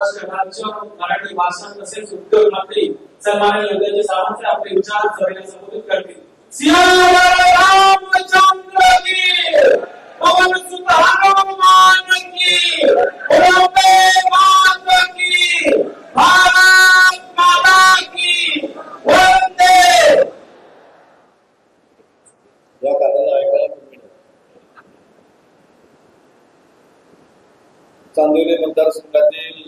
मराठी भाषा तसेच उद्योग मंत्री सन्माननीय योगेश सावंत आपले विचार सभेला संबोधित करतील। सियावर रामचंद्र की पवन सुत हनुमान की वंदे मातरम की भारत माता की वंदे। या कार्याला ऐकायला चांदिवली मतदारसंघातील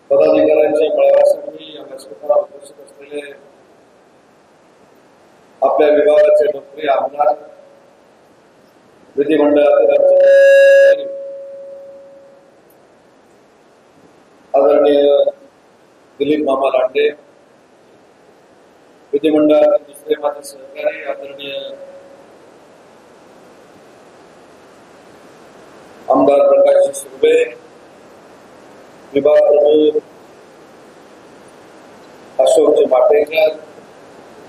पदाधिकाऱ्यांच्या मेळाव्यासाठी या व्यासपीठावर उपस्थित असलेले आपल्या विभागाचे मंत्री आमदार विधिमंडळातील आदरणीय दिलीप मामा लांडे, विधिमंडळातील दुसरे माझे सहकारी आदरणीय आमदार प्रकाश सुर्वे, विभाग प्रमुख अशोक माटेकर,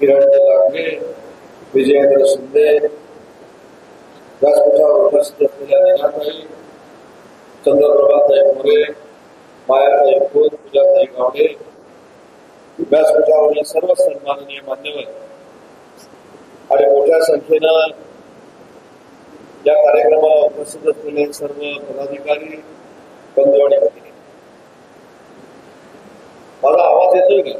किरण लांडे, विजयेंद्र शिंदे, व्यासपीठावर उपस्थित असलेल्या नीनाताई, चंद्रप्रभाताई मोरे, मायाताई खोत, पूजाताई गावडे, व्यासपीठावरील सर्व सन्माननीय मान्यवर आणि मोठ्या संख्येनं या कार्यक्रमाला उपस्थित असलेले सर्व पदाधिकारी, बंधू आणि भगिनी, माझा आवाज येतोय का?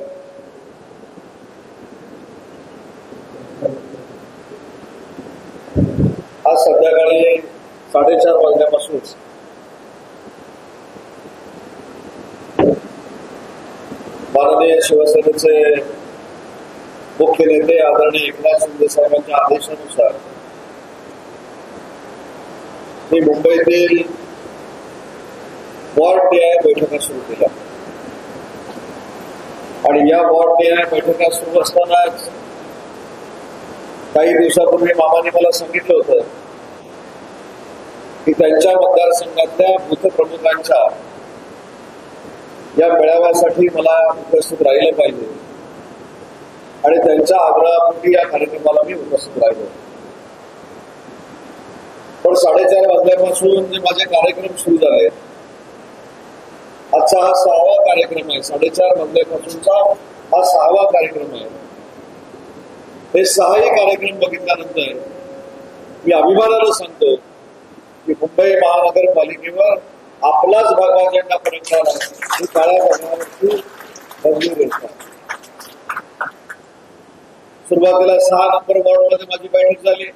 आज संध्याकाळी 4:30 वाजल्यापासून माननीय शिवसेनेचे मुख्य नेते आदरणीय एकनाथ शिंदे साहेबांच्या आदेशानुसार मी मुंबईतील वॉर्ड निहाय बैठका सुरू केल्या आणि या वॉर्ड निहाय बैठका सुरू असतानाच काही दिवसापूर्वी मामाने मला सांगितलं होतं की त्यांच्या मतदारसंघातल्या बूथ प्रमुखांच्या या मेळाव्यासाठी मला उपस्थित राहिलं पाहिजे आणि त्यांच्या आग्रहापोटी या कार्यक्रमाला मी उपस्थित राहिलो। पण 4:30 वाजल्यापासून जे माझे कार्यक्रम सुरू झाले, आजचा हा 6वा कार्यक्रम आहे। 4:30 वाजल्यापासूनचा हा 6वा कार्यक्रम आहे। हे 6ही कार्यक्रम बघितल्यानंतर मी अभिमानानं सांगतो की मुंबई महानगरपालिकेवर आपलाच भगवा झेंडा फडकणारा ही काळ्या बघण्यावरती बदलून घेतला। सुरुवातीला 6 नंबर वॉर्डमध्ये माझी बैठक झाली,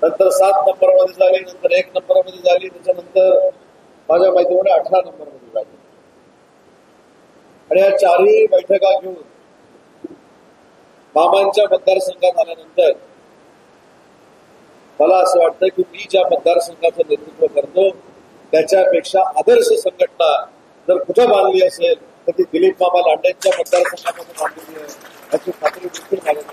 नंतर 7 नंबरमध्ये झाली, नंतर 1 नंबरमध्ये झाली, त्याच्यानंतर माझ्या माहितीमुळे 18 नंबरमध्ये झाली आणि या 4ही बैठका घेऊन मामांच्या मतदारसंघात आल्यानंतर मला असं वाटतं की मी ज्या मतदारसंघाचं नेतृत्व करतो त्याच्यापेक्षा आदर्श संघटना जर कुठं बांधली असेल तर ती दिलीप मामा लांडेंच्या मतदारसंघामध्ये बांधलेली आहे याची खात्री देखील माझ्या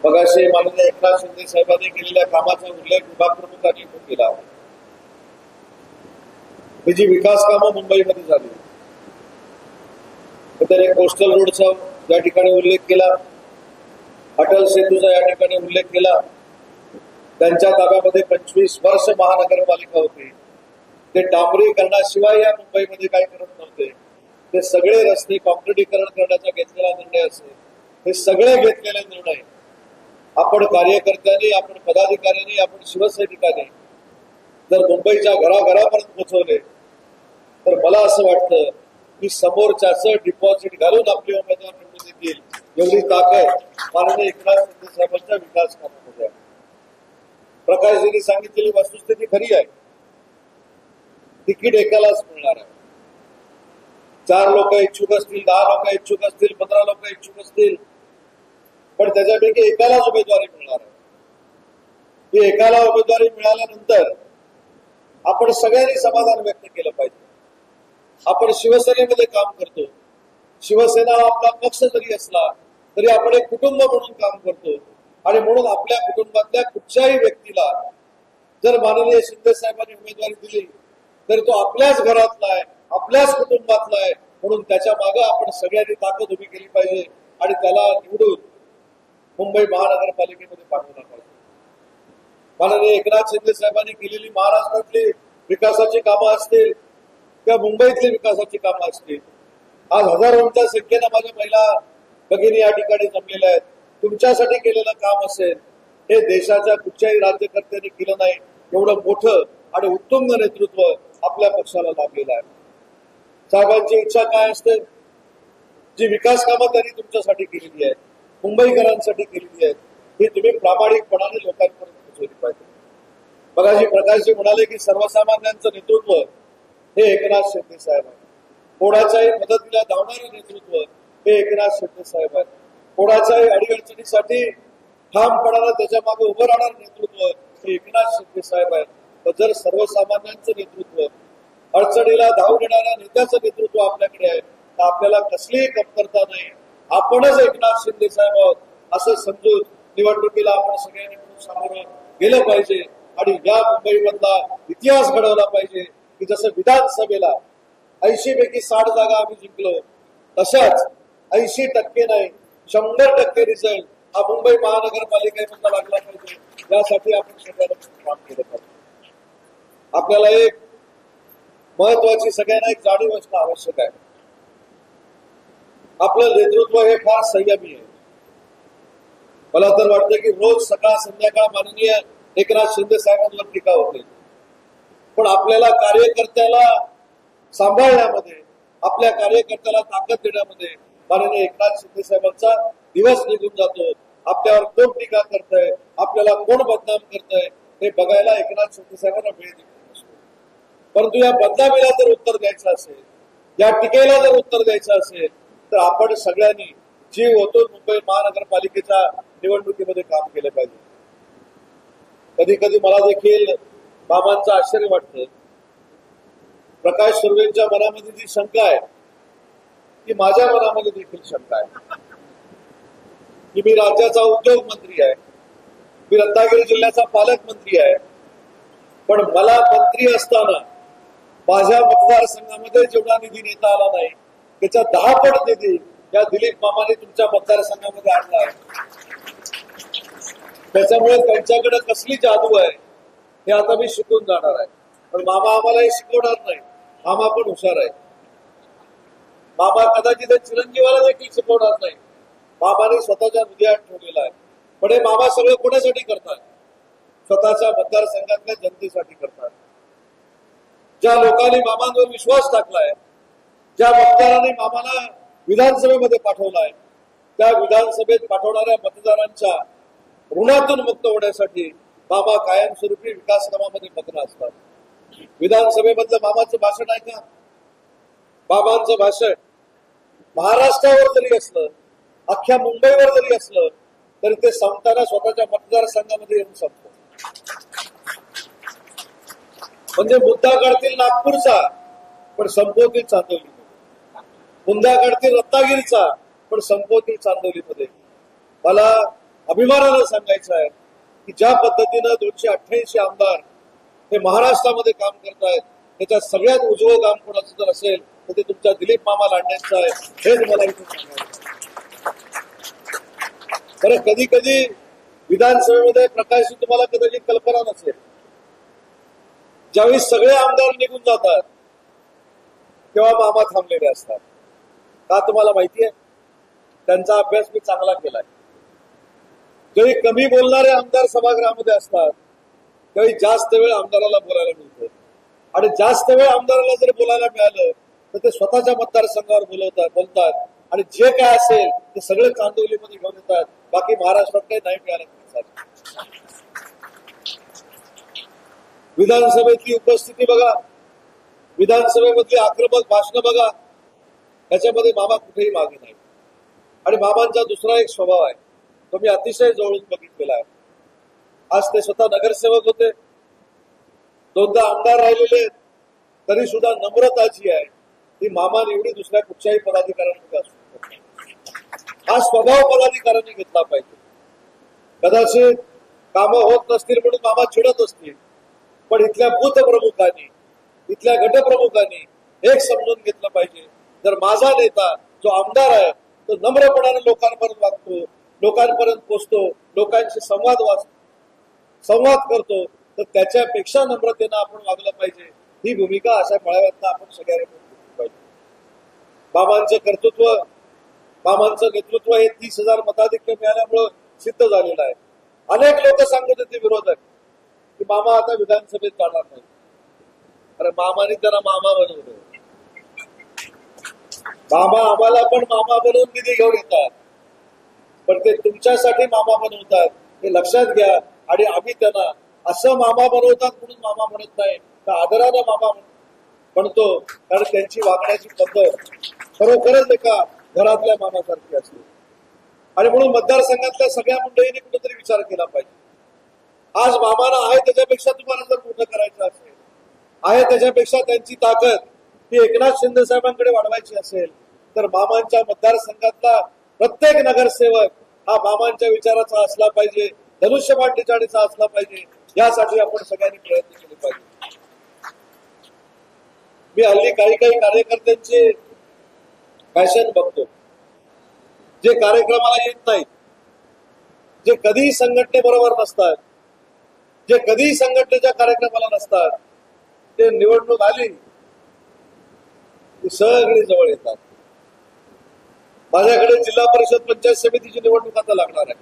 मगाशी माननीय एकनाथ शिंदे साहेबांनी केलेल्या कामाचा उल्लेख विभाग प्रमुखांनी केला। ही जी विकास कामं मुंबईमध्ये झाली, तर एक कोस्टल रोडचा या ठिकाणी उल्लेख केला, अटल सेतूचा या ठिकाणी उल्लेख केला। त्यांच्या ताब्यामध्ये 25 वर्ष महानगरपालिका होती, ते डांबरीकरणाशिवाय या मुंबईमध्ये काही करत नव्हते। ते सगळे रस्ते कॉन्क्रिटीकरण करण्याचा घेतलेला निर्णय असेल, हे सगळे घेतलेले निर्णय आपण कार्यकर्त्यांनी, आपण पदाधिकाऱ्यांनी, आपण शिवसैनिकांनी जर मुंबईच्या घराघरापर्यंत पोहोचवले तर मला असं वाटतं की समोरच्याचं डिपॉझिट घालून आपले उमेदवार निवडून येतील एवढी ताकद माननीय एकनाथ शिंदे साहेबांच्या विकास कामामध्ये आहे। प्रकाशजींनी सांगितलेली वस्तुस्थिती खरी आहे, तिकीट एकालाच मिळणार आहे। 4 लोक इच्छुक असतील, 10 लोक इच्छुक असतील, 15 लोक इच्छुक असतील, पण त्याच्यापैकी एकालाच उमेदवारी मिळणार आहे। ही एकाला उमेदवारी मिळाल्यानंतर आपण सगळ्यांनी समाधान व्यक्त केलं पाहिजे। आपण शिवसेनेमध्ये काम करतो, शिवसेना आपला पक्ष जरी असला तरी आपण एक कुटुंब म्हणून काम करतो आणि म्हणून आपल्या कुटुंबातल्या कुठच्याही व्यक्तीला जर माननीय शिंदे साहेबांनी उमेदवारी दिली तर तो आपल्याच घरातला आहे, आपल्याच कुटुंबातला आहे. म्हणून त्याच्या मागे आपण सगळ्यांनी ताकद उभी केली पाहिजे आणि त्याला निवडून मुंबई महानगरपालिकेमध्ये पाठवलं पाहिजे. माननीय एकनाथ शिंदे साहेबांनी केलेली महाराष्ट्रातली विकासाची कामं असतील किंवा मुंबईतली विकासाची कामं असतील, आज हजारोंच्या संख्येनं माझ्या महिला भगिनी या ठिकाणी जमलेल्या आहेत. तुमच्यासाठी केलेलं काम असेल, हे देशाच्या कुठच्याही राज्यकर्त्यांनी केलं नाही. एवढं मोठं आणि उत्तुंग नेतृत्व आपल्या पक्षाला लाभलेलं आहे. साहेबांची इच्छा काय असते, जी विकास कामं त्यांनी तुमच्यासाठी केलेली आहेत, मुंबईकरांसाठी केलेली आहेत, ही तुम्ही प्रामाणिकपणाने लोकांपर्यंत पोहोचवली पाहिजे. मगाशी प्रकाशजी म्हणाले की सर्वसामान्यांचं नेतृत्व हे एकनाथ शिंदे साहेब आहे. कोणाच्याही मदतीला धावणारं नेतृत्व हे एकनाथ शिंदे साहेब आहे. कोणाच्याही अडीअडचणीसाठी ठामपणानं त्याच्या मागे उभं राहणारं नेतृत्व हे एकनाथ शिंदे साहेब आहे. तर जर सर्वसामान्यांचं नेतृत्व, अडचणीला धाव देणाऱ्या नेत्याचं नेतृत्व आपल्याकडे आहे, तर आपल्याला कसलीही कमतरता नाही. आपणच एकनाथ शिंदे साहेब आहोत असं समजून निवडणुकीला आपण सगळ्यांनी मिळून सामोरं गेलं पाहिजे आणि या मुंबईमधला इतिहास घडवला पाहिजे की जसं विधानसभेला 80 पैकी 60 जागा आम्ही जिंकलो, तशाच 80% नाही 100% रिझल्ट हा मुंबई महानगरपालिकेमधला लागला पाहिजे. यासाठी आपण सगळ्यांना काम केलं पाहिजे. आपल्याला एक महत्वाची सगळ्यांना एक जाणीव असणं आवश्यक आहे. आपलं नेतृत्व हे फार संयमी आहे. मला तर वाटतं की रोज सकाळ संध्याकाळ माननीय एकनाथ शिंदे साहेबांवर टीका होते, पण आपल्याला कार्यकर्त्याला सांभाळण्यामध्ये, आपल्या कार्यकर्त्याला ताकद देण्यामध्ये माननीय एकनाथ शिंदे साहेबांचा दिवस निघून जातो. आपल्यावर कोण टीका करतंय, आपल्याला कोण बदनाम करतंय हे बघायला एकनाथ शिंदे साहेबांना वेळ दिला नसतो. परंतु या बदनामीला जर उत्तर द्यायचं असेल, या टीकेला जर उत्तर द्यायचं असेल, तर आपण सगळ्यांनी जीव ओतून मुंबई महानगरपालिकेच्या निवडणुकीमध्ये काम केलं पाहिजे. कधी कधी मला देखील बाबांचं आश्चर्य वाटतं. प्रकाश सुर्वेंच्या मनामध्ये जी शंका आहे ती माझ्या मनामध्ये देखील शंका आहे की मी राज्याचा उद्योग मंत्री आहे, मी रत्नागिरी जिल्ह्याचा पालकमंत्री आहे, पण मला मंत्री असताना माझ्या मतदारसंघामध्ये जेवढा निधी नेता आला नाही त्याच्या 10 पट निधी या दिलीप मामाने तुमच्या मतदारसंघामध्ये आणला आहे. त्याच्यामुळे त्यांच्याकडे कसली जादू आहे हे आता मी शिकून जाणार आहे. पण मामा आम्हालाही शिकवणार नाही. मामा पण हुशार आहे. मामा कदाचित चिरंजीवाला देखील शिकवणार नाही. मामाने स्वतःच्या हृदयात ठेवलेला आहे. पण हे मामा सगळं कोणासाठी करतात? स्वतःच्या मतदारसंघातल्या जनतेसाठी करतात. ज्या लोकांनी मामांवर विश्वास टाकलाय, ज्या मतदारांनी मामाला विधानसभेमध्ये पाठवलाय, त्या विधानसभेत पाठवणाऱ्या मतदारांच्या ऋणातून मुक्त होण्यासाठी मामा कायमस्वरूपी विकास कामामध्ये मग्न असतात. विधानसभेमधलं मामाचं भाषण आहे का? बाबांचं भाषण महाराष्ट्रावर जरी असलं, अख्ख्या मुंबईवर जरी असलं, तरी ते संपताना स्वतःच्या मतदारसंघामध्ये येऊन संपतो. म्हणजे मुद्दा काढतील नागपूरचा पण संपवतील चांदोलीमध्ये, मुद्दा काढतील रत्नागिरीचा पण संपवतील चांदोलीमध्ये. मला अभिमानानं सांगायचं आहे की ज्या पद्धतीनं 288 आमदार हे महाराष्ट्रामध्ये काम करतायत, त्याच्यात सगळ्यात उजवं काम कोणाचं जर असेल तर ते तुमच्या दिलीप मामा लांडेंचं आहे. हेच मला इथे सांगायचं. बरं, कधी कधी विधानसभेमध्ये प्रकाशची तुम्हाला कदाचित कल्पना नसेल, ज्यावेळी सगळे आमदार निघून जातात तेव्हा मामा थांबलेले असतात. का तुम्हाला माहिती आहे? त्यांचा अभ्यास मी चांगला केलाय. ज्यावेळी कमी बोलणारे आमदार सभागृहामध्ये असतात त्यावेळी जास्त वेळ आमदाराला बोलायला मिळतो, आणि जास्त वेळ आमदाराला जर बोलायला मिळालं तर ते स्वतःच्या मतदारसंघावर बोलतात आणि जे काय असेल ते सगळे चांदोलीमध्ये घेऊन येतात. बाकी महाराष्ट्रात काही नाही मिळालं. विधानसभेतली उपस्थिती बघा, विधानसभेमधली आक्रमक भाषणं बघा, त्याच्यामध्ये मामा कुठेही मागे नाही. आणि मामांचा दुसरा एक स्वभाव आहे, तो मी अतिशय जवळून बघितलेला आहे. आज ते स्वतः नगरसेवक होते, 2दा आमदार राहिलेले, तरी सुद्धा नम्रता जी आहे ती मामा निवडी दुसऱ्या कुठच्याही पदाधिकाऱ्यांमध्ये असू शकते. हा स्वभाव पदाधिकाऱ्यांनी घेतला पाहिजे. कदाचित कामं होत नसतील म्हणून मामा चिडत असतील, पण इथल्या बूथ प्रमुखांनी, इथल्या गटप्रमुखांनी एक समजून घेतलं पाहिजे, जर माझा नेता जो आमदार आहे तो नम्रपणाने लोकांपर्यंत वागतो, लोकांपर्यंत पोचतो, लोकांशी संवाद करतो, तर त्याच्यापेक्षा नम्रतेनं आपण वागलं पाहिजे. ही भूमिका अशा मेळाव्यातनं आपण सगळ्यांनी घेतली पाहिजे. मामांचं कर्तृत्व, मामांचं नेतृत्व हे 30,000 मताधिक्य मिळाल्यामुळं सिद्ध झालेलं आहे. अनेक लोक सांगत होते विरोधक की मामा आता विधानसभेत जाणार नाही. अरे मामाने त्यांना मामा बनवलं. मामा आम्हाला पण मामा बनवून निधी घेऊन येतात, पण ते तुमच्यासाठी मामा बनवतात हे लक्षात घ्या. आणि आम्ही त्यांना असं मामा बनवतात म्हणून मामा म्हणत नाही, तर आदरानं मामा म्हणतो, कारण त्यांची वागण्याची पद्धत खरोखरच एका घरातल्या मामासारखी असते. आणि म्हणून मतदारसंघातल्या सगळ्या मंडळींनी कुठेतरी विचार केला पाहिजे. आज मामाना आहे त्याच्यापेक्षा तुम्हाला जर मोठं करायचं असेल, आहे त्याच्यापेक्षा त्यांची ताकद ही एकनाथ शिंदे साहेबांकडे वाढवायची असेल, तर मामांच्या मतदारसंघातला प्रत्येक नगरसेवक हा मामांच्या विचाराचा असला पाहिजे, धनुष्यबाण टिचाडीचा असला पाहिजे. यासाठी आपण सगळ्यांनी प्रयत्न केले पाहिजे. मी हल्ली काही कार्यकर्त्यांचे फॅशन बघतो, जे कार्यक्रमाला येत नाहीत, जे कधीही संघटनेबरोबर नसतात, जे कधीही संघटनेच्या कार्यक्रमाला नसतात, ते निवडणूक आली की सगळे जवळ येतात. माझ्याकडे जिल्हा परिषद पंचायत समितीची निवडणूक आता लागणार आहे,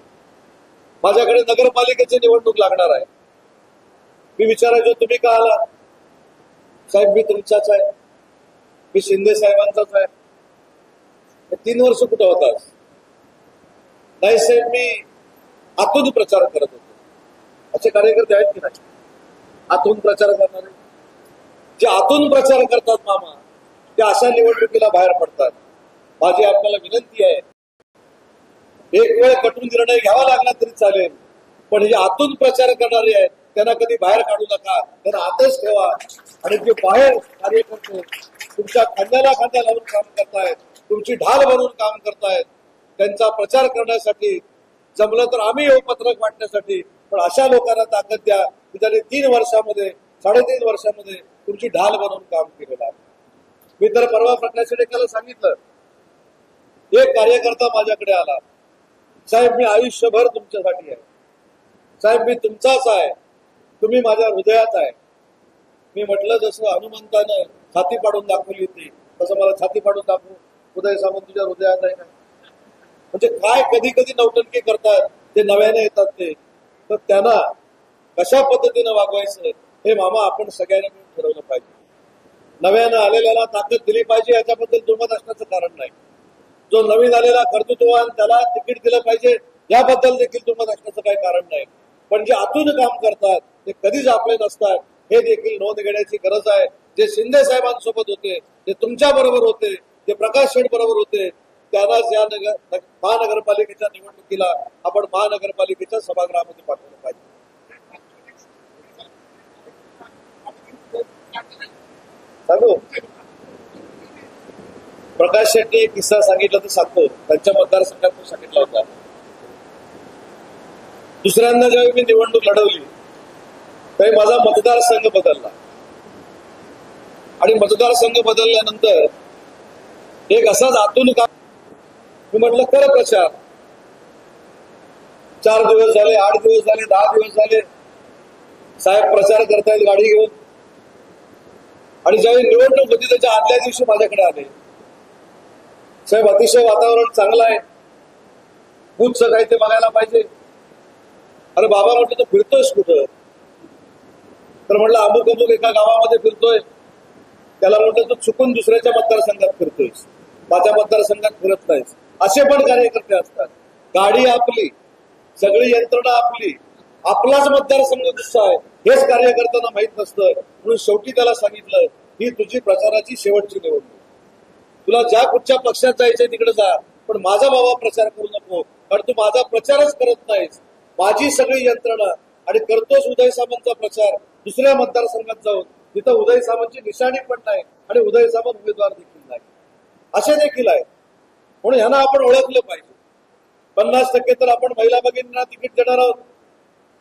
माझ्याकडे नगरपालिकेची निवडणूक लागणार आहे. मी विचारायचो तुम्ही का आला? साहेब मी तुमचाच आहे, मी शिंदे साहेबांचाच आहे. 3 वर्ष कुठं होतास? नाही साहेब मी आतून प्रचार करत होतो. असे कार्यकर्ते आहेत की नाही आतून प्रचार करणारे? जे आतून प्रचार करतात मामा, ते अशा निवडणुकीला बाहेर पडतात. माझी आपल्याला विनंती आहे, एक वेळ कटून निर्णय घ्यावा लागला तरी चालेल, पण जे आतून प्रचार करणारे आहेत त्यांना कधी बाहेर काढू नका, त्यांना आतच ठेवा. आणि जे बाहेर कार्यकर्ते तुमच्या खांद्याला खांद्या लावून काम करतायत, तुमची ढाल बनवून काम करतायत, त्यांचा प्रचार करण्यासाठी जमलं तर आम्ही येऊ पत्रक वाटण्यासाठी, पण अशा लोकांना ताकद द्या की त्यांनी 3 वर्षामध्ये 3.5 वर्षामध्ये तुमची ढाल बनवून काम केलेलं आहे. मी तर परवा प्रकाश शेडेकरला सांगितलं, एक कार्यकर्ता माझ्याकडे आला, साहेब मी आयुष्यभर तुमच्यासाठी आहे, साहेब मी तुमचाच आहे, तुम्ही माझ्या हृदयात आहे. मी म्हटलं जसं हनुमंतानं छाती पाडून दाखवली होती तसं मला छाती पाडून दाखवू, उदय सामंत तुझ्या हृदयात आहे का? म्हणजे काय कधी कधी नौटंकी करतात ते नव्याने येतात ते, तर त्यांना कशा पद्धतीनं वागवायचं हे मामा आपण सगळ्यांनी मिळून ठरवलं पाहिजे. नव्यानं आलेल्याला ताकद दिली पाहिजे, याच्याबद्दल दुमत असण्याचं कारण नाही. जो नवीन आलेला कर्तृत्ववान त्याला तिकीट दिलं पाहिजे, याबद्दल देखील दुमत असण्याचं काही कारण नाही. पण जे आतून काम करतात ते कधीच आपले नसतात, हे देखील नोंद घेण्याची गरज आहे. जे शिंदे साहेबांसोबत होते, जे तुमच्या बरोबर होते, जे प्रकाश शेठ बरोबर होते, त्यांनाच या महानगरपालिकेच्या निवडणुकीला आपण महानगरपालिकेच्या सभागृहामध्ये पाठवलं पाहिजे. सांगू प्रकाश शेट्टी एक किस्सा सांगितला तर सांगतो, त्यांच्या मतदारसंघात सांगितला होता. दुसऱ्यांदा जेव्हा मी निवडणूक लढवली त्यावेळी माझा मतदारसंघ बदलला, आणि मतदारसंघ बदलल्यानंतर एक असाच आतून काम मी म्हटलं कर प्रचार. 4 दिवस झाले, 8 दिवस झाले, 10 दिवस झाले, साहेब प्रचार करतायत गाडी घेऊन. आणि ज्यावेळी निवडणूक होती त्याच्या आदल्या दिवशी माझ्याकडे आले, साहेब अतिशय वातावरण चांगलं आहे, बूथचं काही ते बघायला पाहिजे. अरे बाबा म्हटलं तर फिरतोयस कुठं? तर म्हटलं अमुक अमुक एका गावामध्ये फिरतोय. त्याला म्हटलं तू चुकून दुसऱ्याच्या मतदारसंघात फिरतोयस, माझ्या मतदारसंघात फिरत नाहीस. असे पण कार्यकर्ते असतात. गाडी आपली, सगळी यंत्रणा आपली, आपलाच मतदारसंघ दुसरा आहे हेच कार्यकर्त्यांना माहित नसतं. म्हणून शेवटी त्याला सांगितलं, ही तुझी प्रचाराची शेवटची निवडणूक, तुला ज्या कुठच्या पक्षात जायचंय तिकडे जा, पण माझा बाबा प्रचार करू नको, कारण तू माझा प्रचारच करत नाहीस. माझी सगळी यंत्रणा आणि करतोस उदय सामंतचा प्रचार दुसऱ्या मतदारसंघात जाऊन, तिथं उदय सामंतची निशाणी पण नाही आणि उदय सामंत उमेदवार देखील नाही, असे देखील आहे. म्हणून ह्यांना आपण ओळखलं पाहिजे. 50% तर आपण महिला भगिनींना तिकीट देणार आहोत.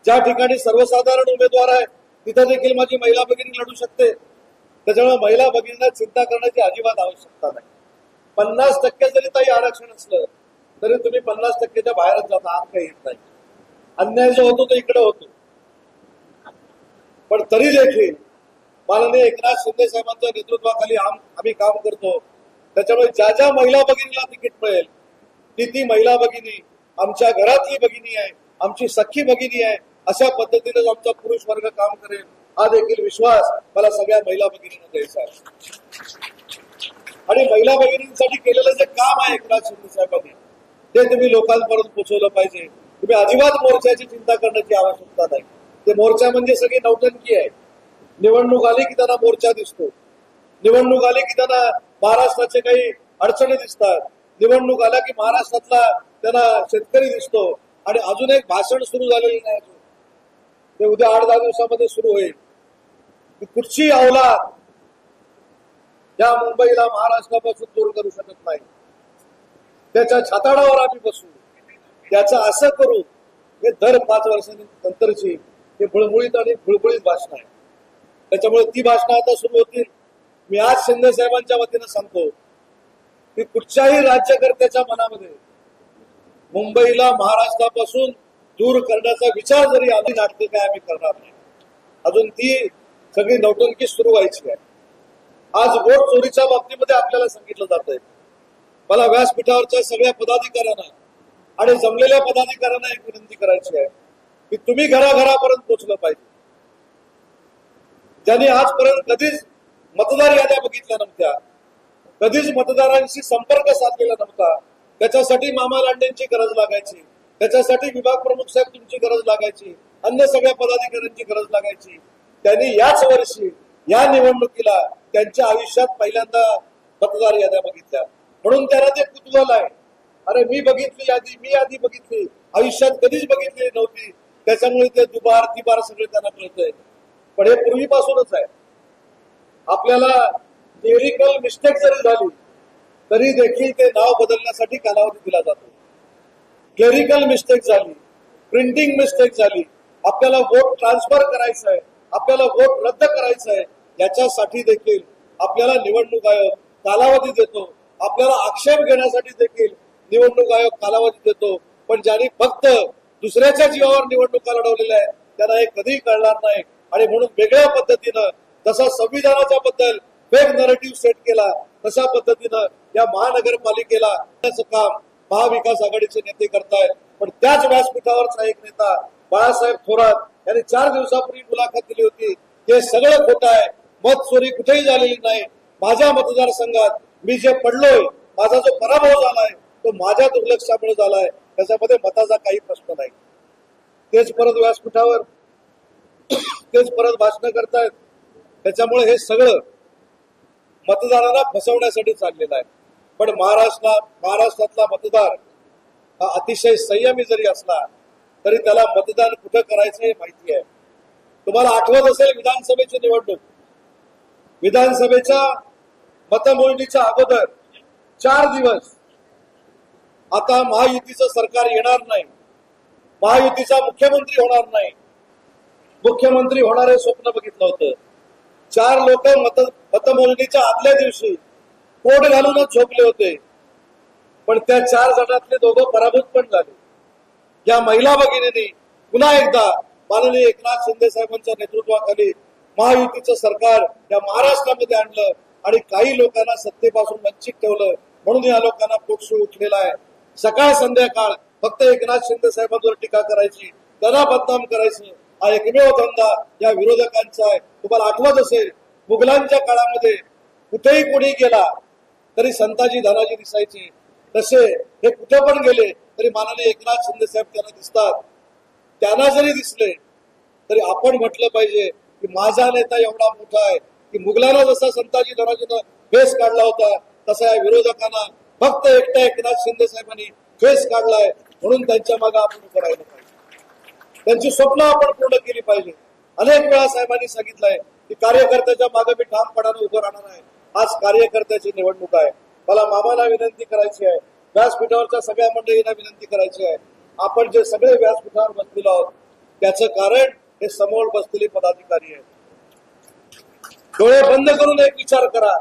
ज्या ठिकाणी सर्वसाधारण उमेदवार आहे तिथं देखील माझी महिला भगिनी लढू शकते, त्याच्यामुळे महिला भगिनींना चिंता करण्याची अजिबात आवश्यकता नाही. 50% जरी ताई आरक्षण असलं तरी तुम्ही 50%च्या बाहेरच जाता, आत काही येत नाही. अन्याय जो होतो तो इकडे होतो. पण तरी देखील माननीय एकनाथ शिंदे साहेबांच्या नेतृत्वाखाली आम्ही काम करतो. त्याच्यामुळे ज्या ज्या महिला भगिनीला तिकीट मिळेल ती महिला भगिनी आमच्या घरातली भगिनी आहे, आमची सख्खी भगिनी आहे, अशा पद्धतीने आमचा पुरुष वर्ग काम करेल हा देखील विश्वास मला सगळ्या महिला भगिनींना द्यायचा आहे. आणि महिला भगिनींसाठी केलेलं जे काम आहे एकनाथ शिंदे साहेबांनी ते तुम्ही लोकांपर्यंत पोहोचवलं पाहिजे. तुम्ही अजिबात मोर्चाची चिंता करण्याची आवश्यकता नाही. ते मोर्चा म्हणजे सगळी नौटंकी आहे. निवडणूक आली की त्यांना मोर्चा दिसतो, निवडणूक आली की त्यांना महाराष्ट्राचे काही अडचणी दिसतात, निवडणूक आल्या की महाराष्ट्रातला त्यांना शेतकरी दिसतो. आणि अजून एक भाषण सुरू झालेलं नाही, अजून ते उद्या 8-10 दिवसामध्ये सुरू होईल. कुठची अवलाद या मुंबईला महाराष्ट्रापासून दूर करू शकत नाही. त्याच्या छाताडावर आम्ही बसू, त्याचं असं करू. हे दर 5 वर्षांनंतरची हे बुळबुळीत आणि बुळबुळीत भाषण आहे. त्याच्यामुळे ती भाषणं आता सुरू होतील. मी आज शिंदे साहेबांच्या वतीनं सांगतो की कुठच्याही राज्यकर्त्याच्या मनामध्ये मुंबईला महाराष्ट्रापासून दूर करण्याचा विचार जरी आधी नाटकं काय आम्ही करणार नाही. अजून ती सगळी नौटंकी सुरू व्हायची आहे. आज वोट चोरीच्या बाबतीमध्ये आपल्याला सांगितलं जातंय. मला व्यासपीठावरच्या सगळ्या पदाधिकाऱ्यांना आणि जमलेल्या पदाधिकाऱ्यांना एक विनंती करायची आहे की तुम्ही घराघरापर्यंत पोहोचलं पाहिजे. ज्यांनी आजपर्यंत कधीच मतदार याद्या बघितल्या नव्हत्या, कधीच मतदारांशी संपर्क साधलेला नव्हता, त्याच्यासाठी मामा लांडेंची गरज लागायची, त्याच्यासाठी विभाग प्रमुख साहेब तुमची गरज लागायची, अन्य सगळ्या पदाधिकाऱ्यांची गरज लागायची. त्यांनी याच वर्षी या निवडणुकीला त्यांच्या आयुष्यात पहिल्यांदा मतदार याद्या बघितल्या. म्हणून त्यांना ते कुतूहल आहे. अरे मी बघितली यादी, मी यादी बघितली, आयुष्यात कधीच बघितलेली नव्हती. त्याच्यामुळे ते दुबार तिबार सगळे त्यांना कळतंय. पण हे पूर्वीपासूनच आहे. आपल्याला क्लेरिकल मिस्टेक जरी झाली तरी देखील ते नाव बदलण्यासाठी कालावधी दिला जातो. क्लेरिकल मिस्टेक झाली, प्रिंटिंग मिस्टेक झाली, आपल्याला वोट ट्रान्सफर करायचं आहे, आपल्याला वोट रद्द करायचं आहे, याच्यासाठी देखील आपल्याला निवडणूक आयोग कालावधी देतो. आपल्याला आक्षेप घेण्यासाठी देखील निवडणूक आयोग कालावधी देतो. पण ज्यांनी फक्त दुसऱ्याच्या जीवावर निवडणुका लढवलेल्या आहेत त्यांना हे कधीही कळणार नाही. आणि म्हणून वेगळ्या पद्धतीनं जसा संविधानाच्या बद्दल फेक नरेटिव्ह सेट केला तशा पद्धतीनं या महानगरपालिकेला काम महाविकास आघाडीचे नेते करतायत. पण त्याच व्यासपीठावरचा एक नेता बाळासाहेब थोरात यांनी 4 दिवसापूर्वी मुलाखत दिली होती. हे सगळं खोटं आहे, मत चोरी कुठेही झालेली नाही. माझ्या मतदारसंघात मी जे पडलोय, माझा जो पराभव झालाय तो माझ्या दुर्लक्षामुळे झालाय, त्याच्यामध्ये मताचा काही प्रश्न नाही. तेच परत व्यासपीठावर तेच परत भाषण करतायत. त्याच्यामुळे हे सगळं मतदारांना फसवण्यासाठी चाललेलं आहे. पण महाराष्ट्रातला मतदार हा अतिशय संयमी जरी असला तरी त्याला मतदान कुठं करायचं हे माहिती आहे. तुम्हाला आठवत असेल विधानसभेची निवडणूक, विधानसभेच्या मतमोजणीच्या अगोदर 4 दिवस आता महायुतीचं सरकार येणार नाही, महायुतीचा मुख्यमंत्री होणार नाही, मुख्यमंत्री होणारे स्वप्न बघितलं होतं. 4 लोक मतमोजणीच्या आदल्या दिवशी कोट घालूनच झोपले होते. पण त्या 4 जणातले 2 पराभूत पण झाले. या महिला भगिनींनी पुन्हा एकदा माननीय एकनाथ शिंदे साहेबांच्या नेतृत्वाखाली महायुतीचं सरकार या महाराष्ट्रामध्ये आणलं आणि काही लोकांना सत्तेपासून वंचित ठेवलं. म्हणून या लोकांना पोटसूळ उठलेला आहे. सकाळ संध्याकाळ फक्त एकनाथ शिंदे साहेबांवर टीका करायची, त्यांना बदनाम करायचं, हा एकमेव धंदा या विरोधकांचा आहे. तुम्हाला आठवत असेल मुघलांच्या काळामध्ये कुठेही कोणी गेला तरी संताजी धनाजी दिसायचे, तसे हे कुठे पण गेले तरी माननीय एकनाथ शिंदे साहेब त्यांना दिसतात. त्यांना जरी दिसले तरी आपण म्हटलं पाहिजे की माझा नेता एवढा मोठा आहे की मुघलांना जसा संताजी धनाजीनं फेस काढला होता तसा या विरोधकांना फक्त एकट्या एकनाथ शिंदे साहेबांनी फेस काढलाय. म्हणून त्यांच्या मागे आपण उभं राहिलं पाहिजे, त्यांची स्वप्न आपण पूर्ण केली पाहिजे. अनेक वेळा साहेबांनी सांगितलंय की कार्यकर्त्याच्या मागे मी ठामपणाने उभं राहणार आहे. आज कार्यकर्त्याची निवडणूक आहे. मला मामाला विनंती करायची आहे, व्यासपीठावरच्या सगळ्या मंडळींना विनंती करायची आहे, आपण जे सगळे व्यासपीठावर बसलेलो आहोत त्याचं कारण हे समोर बसलेले पदाधिकारी आहेत. डोळे बंद करून एक विचार करा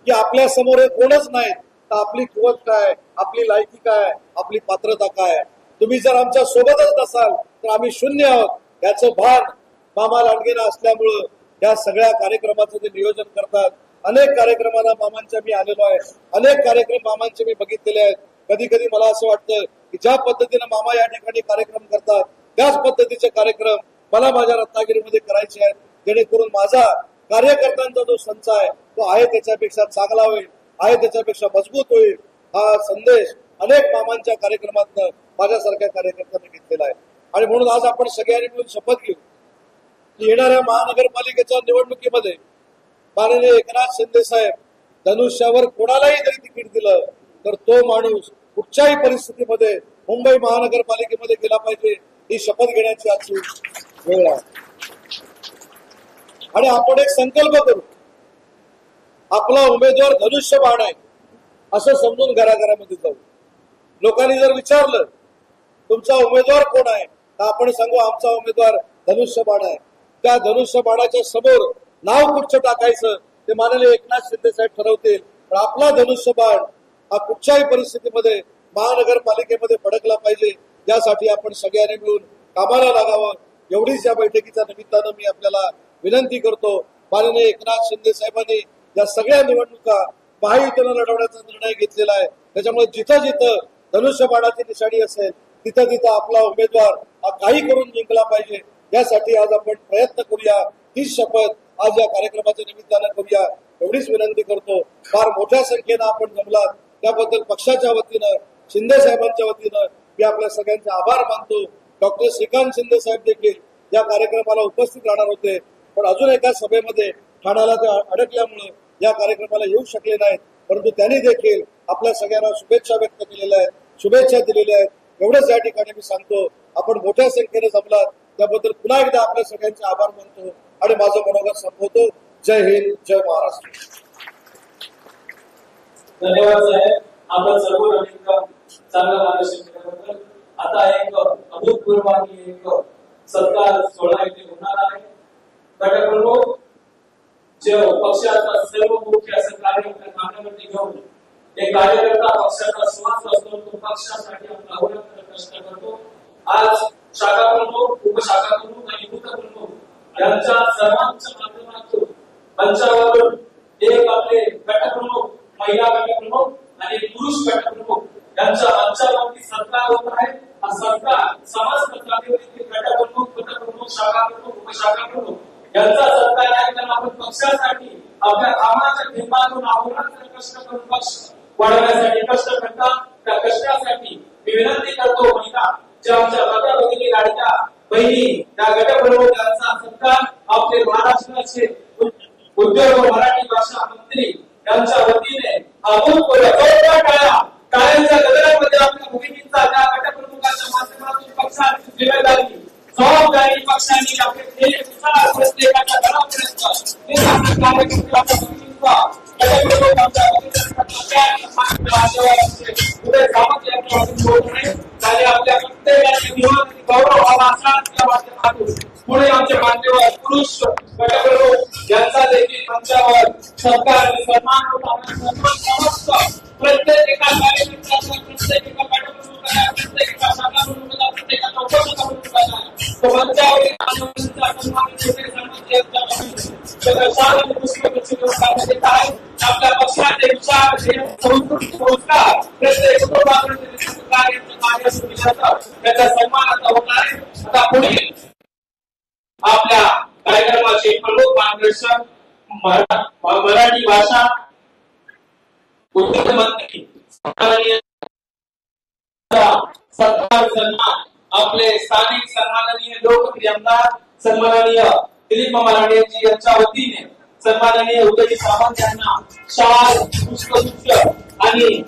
की आपल्या समोर हे कोणच नाही तर आपली कुवत काय, आपली लायकी काय, आपली पात्रता काय. तुम्ही जर आमच्या सोबतच नसाल तर आम्ही शून्य आहोत याचं भान मामा लांडगेंना असल्यामुळं या सगळ्या कार्यक्रमाचं ते नियोजन करतात. अनेक कार्यक्रमाला मामांच्या मी आलेलो आहे, अनेक कार्यक्रम मामांचे मी बघितलेले आहेत. कधी कधी मला असं वाटतं की ज्या पद्धतीने मामा या ठिकाणी कार्यक्रम करतात त्याच पद्धतीचे कार्यक्रम मला माझ्या रत्नागिरीमध्ये करायचे आहेत, जेणेकरून माझा कार्यकर्त्यांचा जो संच आहे तो आहे त्याच्यापेक्षा चांगला होईल, आहे त्याच्यापेक्षा मजबूत होईल. हा संदेश अनेक मामांच्या कार्यक्रमातनं माझ्यासारख्या कार्यकर्त्यांनी घेतलेला आहे. आणि म्हणून आज आपण सगळ्यांनी मिळून शपथ घेऊ की येणाऱ्या महानगरपालिकेच्या निवडणुकीमध्ये माननीय एकनाथ शिंदे साहेब धनुष्यावर कोणालाही जरी तिकीट दिलं तर तो माणूस कुठच्याही परिस्थितीमध्ये मुंबई महानगरपालिकेमध्ये गेला पाहिजे ही शपथ घेण्याची आजची वेळ आहे. आणि आपण एक संकल्प करू, आपला उमेदवार धनुष्यबाण आहे असं समजून घराघरामध्ये जाऊ. लोकांनी जर विचारलं तुमचा उमेदवार कोण आहे तर आपण सांगू आमचा उमेदवार धनुष्यबाण आहे. त्या धनुष्यबाणाच्या समोर नाव कुठचं टाकायचं ते माननीय एकनाथ शिंदे साहेब ठरवतील. पण आपला धनुष्यबाण हा कुठच्याही परिस्थितीमध्ये महानगरपालिकेमध्ये फडकला पाहिजे यासाठी आपण सगळ्यांनी मिळून कामाला लागावं. एवढीच या बैठकीच्या निमित्तानं मी आपल्याला विनंती करतो. माननीय एकनाथ शिंदे साहेबांनी या सगळ्या निवडणुका महायुतीनं लढवण्याचा निर्णय घेतलेला आहे. त्याच्यामुळे जिथं जिथं धनुष्यबाणाची निशाणी असेल तिथं तिथं आपला उमेदवार हा काही करून जिंकला पाहिजे. यासाठी आज आपण प्रयत्न करूया. तीच शपथ आज या कार्यक्रमाच्या निमित्तानं करूया एवढीच विनंती करतो. फार मोठ्या संख्येनं आपण जमलात त्याबद्दल पक्षाच्या वतीनं शिंदे साहेबांच्या वतीनं मी आपल्या सगळ्यांचे आभार मानतो. डॉक्टर श्रीकांत शिंदे साहेब देखील या कार्यक्रमाला उपस्थित राहणार होते, पण अजून एका सभेमध्ये ठाण्याला ते अडकल्यामुळे या कार्यक्रमाला येऊ शकले नाहीत. परंतु त्यांनी देखील आपल्या सगळ्यांना शुभेच्छा व्यक्त केलेल्या आहेत, शुभेच्छा दिलेल्या आहेत. एवढंच या ठिकाणी मी सांगतो. आपण मोठ्या संख्येने जमलात त्याबद्दल पुन्हा एकदा आपल्या सगळ्यांचे आभार मानतो आणि माझं मनोगत संपवतो. जय हिंद, जय महाराष्ट्र. धन्यवाद साहेब, आपण सर्व चांगलं मार्गदर्शन केल्याबद्दल. आता एक अभूतपूर्व आणि एक सत्कार सोहळा इथे होणार आहे. गटप्रमुख जे पक्षाचा सर्व मुख्य असं कार्य आपल्या कामावरती घेऊन एक कार्यकर्ता पक्षाचा श्वास असतो, तो पक्षासाठी आपला अहोरात्र कष्ट करतो. आज शाखा प्रमुख, उपशाखा प्रमुख आणि बूथ प्रमुख यांच्या सर्वांच्या माध्यमातून मंचावरून एक आपले गटप्रमुख, महिला गटप्रमुख आणि पुरुष गटप्रमुख यांच्या मंचावरती सत्कार होत आहे. हा सत्कार समस्त जातीवरील गटप्रमुख, गटप्रमुख, शाखा प्रमुख, उपशाखा प्रमुख यांचा सत्कार आहे. त्यांना आपण पक्षासाठी आपल्या कामाच्या थेंबातून अहोरात्र कष्ट करून पक्ष वाढवण्यासाठी कष्ट करतात. त्या कष्टासाठी मी विनंती करतो महिला ज्या आमच्या गटावरील लाडक्या बहिणी त्या गटप्रमुख यांचा सत्कार आपले महाराष्ट्राचे उद्योग व मराठी भाषा मंत्री यांच्या वतीने टाळ्यांच्या गजरामध्ये आपल्या भूमिकेचा त्या गटप्रमुखाच्या माध्यमातून पक्षाची जिम्मेदारी जबाबदारी पक्षाने आपले ध्येय विचार प्रत्येकाच्या घरापर्यंत कार्यकर्ते आपल्या प्रत्येकाचे गौरव हवा असण्याच्या माध्यमातून पुढे आमचे मान्यवर पुरुष गटप्रमुख यांचा देखील मंचावर सत्कार आणि सन्मान होता. प्रत्येक एका कार्यकर्त्याचा, प्रत्येक एका गटप्रमुखाला, प्रत्येक एका शाखा प्रमुखाला, प्रत्येकाचा उपशाखा तो मंचावर आपल्या पक्षाचे विचार संस्कार प्रत्येक त्याचा सन्मानाचा होणार आहे. आता पुढे आपल्या कार्यक्रमाचे प्रमुख मार्गदर्शक मराठी भाषा उद्योग मंत्री सत्कार सन्मान आपले स्थानिक सन्माननीय लोकप्रिय आमदार सन्माननीय दिलीप मामा लांडे यांची यांच्या वतीने सन्माननीय उदयजी सावंत यांना शाल, पुष्पगुच्छ आणि